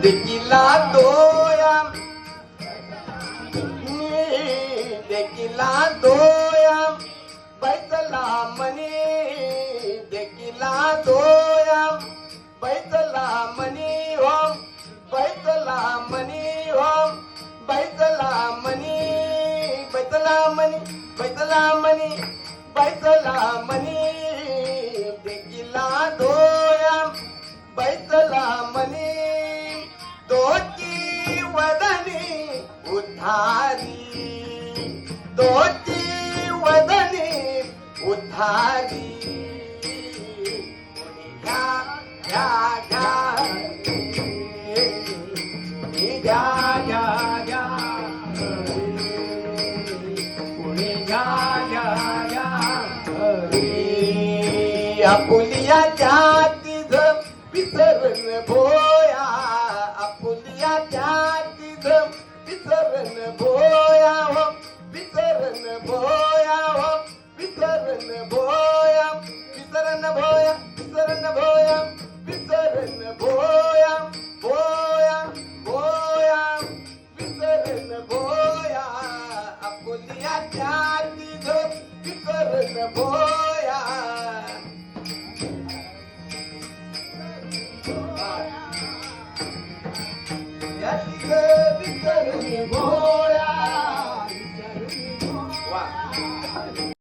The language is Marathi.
देखिला दोया देखिला दोया बैतला मनी देखिला दोया बैतला मनी हो बैतला मनी हो बैतला मनी बैतला मनी बैतला मनी बैतला मनी देखिला दोया बैतला मनी दोची वदनी उधारी दोची वदनी उधारी घ्या घ्या घ्या घ्या घ्या घ्या पुणे घ्या घ्या घ्या आपुलिया जातीध विसरण भोया आपुलिया जातीध विसरण भोया हो विसरण भोया हो विसरण भोया विसरण भोया विसरण भोया विसरण भोया भोया भोया विसरण भोया आपुलिया जातीध विसरण भोया विसरण भोया